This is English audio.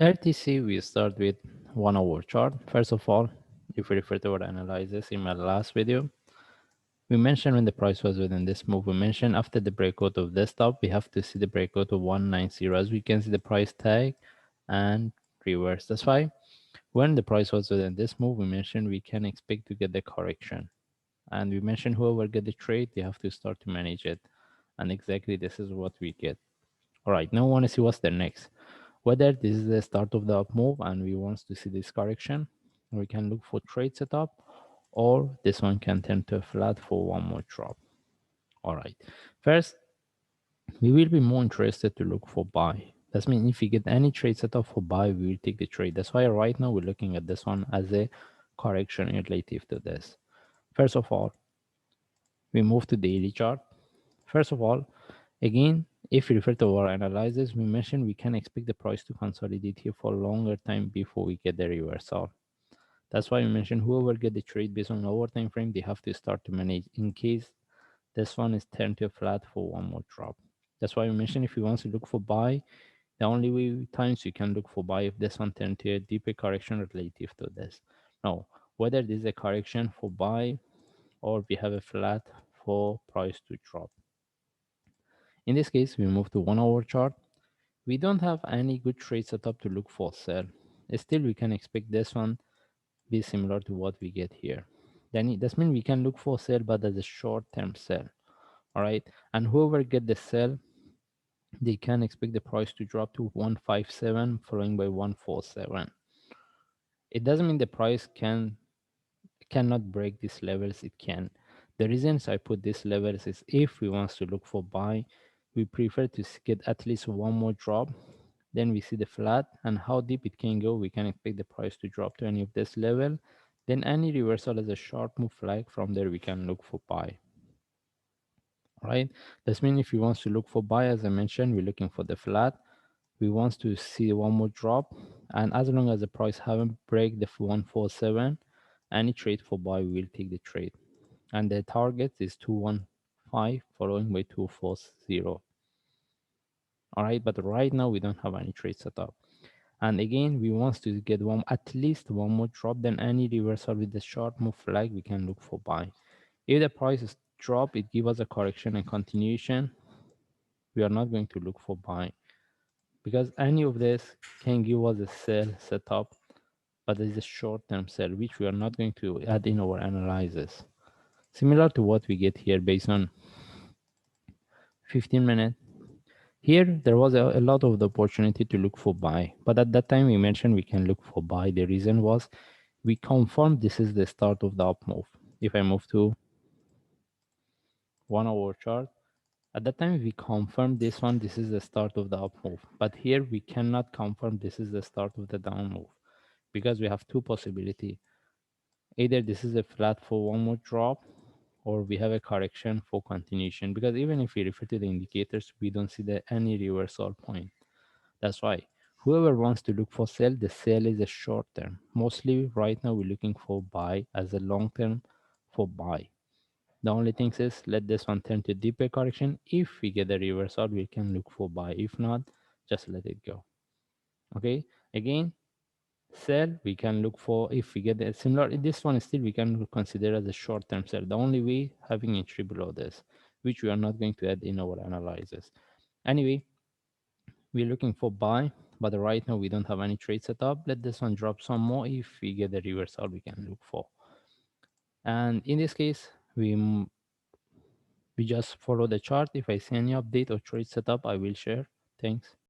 LTC, we start with 1 hour chart. First of all, if we refer to our analysis in my last video, we mentioned when the price was within this move, we mentioned after the breakout of this top, we have to see the breakout of 190. As we can see the price tag and reverse. That's why when the price was within this move, we mentioned we can expect to get the correction. And we mentioned whoever get the trade, they have to start to manage it. And exactly this is what we get. All right, now we want to see what's the next. Whether this is the start of the up move and we want to see this correction, we can look for trade setup, or this one can turn to a flat for one more drop. All right, first we will be more interested to look for buy. That means if we get any trade setup for buy, we will take the trade. That's why right now we're looking at this one as a correction relative to this. First of all, we move to daily chart. First of all, again, if we refer to our analysis, we mentioned we can expect the price to consolidate here for a longer time before we get the reversal. That's why we mentioned whoever get the trade based on lower time frame, they have to start to manage in case this one is turned to a flat for one more drop. That's why we mentioned if you want to look for buy, the only way times you can look for buy if this one turned to a deeper correction relative to this. Now, whether this is a correction for buy or we have a flat for price to drop. In this case, we move to 1 hour chart. We don't have any good trade setup to look for sell. Still, we can expect this one be similar to what we get here. Then that means we can look for sell, but as a short-term sell. All right, and whoever get the sell, they can expect the price to drop to 157, following by 147. It doesn't mean the price cannot break these levels. It can. The reasons I put these levels is if we want to look for buy, we prefer to get at least one more drop. Then we see the flat and how deep it can go. We can expect the price to drop to any of this level. Then any reversal as a short move flag. From there, we can look for buy. All right. That means if we want to look for buy, as I mentioned, we're looking for the flat. We want to see one more drop. And as long as the price haven't break the 147, any trade for buy, we will take the trade. And the target is 215 following by 240. All right, but right now we don't have any trade set up. And again, we want to get one at least one more drop, then any reversal with the short move flag, we can look for buy. If the price is drop, it give us a correction and continuation. We are not going to look for buy because any of this can give us a sell setup, but it's a short-term sell, which we are not going to add in our analysis. Similar to what we get here based on 15 minutes. Here, there was a lot of the opportunity to look for buy, but at that time we mentioned we can look for buy. The reason was we confirmed this is the start of the up move. If I move to 1 hour chart, at that time we confirmed this one, this is the start of the up move. But here we cannot confirm this is the start of the down move because we have two possibilities. Either this is a flat for one more drop or we have a correction for continuation, because even if we refer to the indicators, we don't see any reversal point. That's why whoever wants to look for sell, the sell is a short term. Mostly right now we're looking for buy as a long term for buy. The only thing is let this one turn to deeper correction. If we get a reversal, we can look for buy. If not, just let it go. Okay. Again, sell we can look for if we get a similar. This one still we can consider as a short term sell. The only way having entry below this, which we are not going to add in our analysis. Anyway, we're looking for buy, but right now we don't have any trade set up. Let this one drop some more. If we get the reversal, we can look for. And in this case, we just follow the chart. If I see any update or trade setup, I will share. Thanks.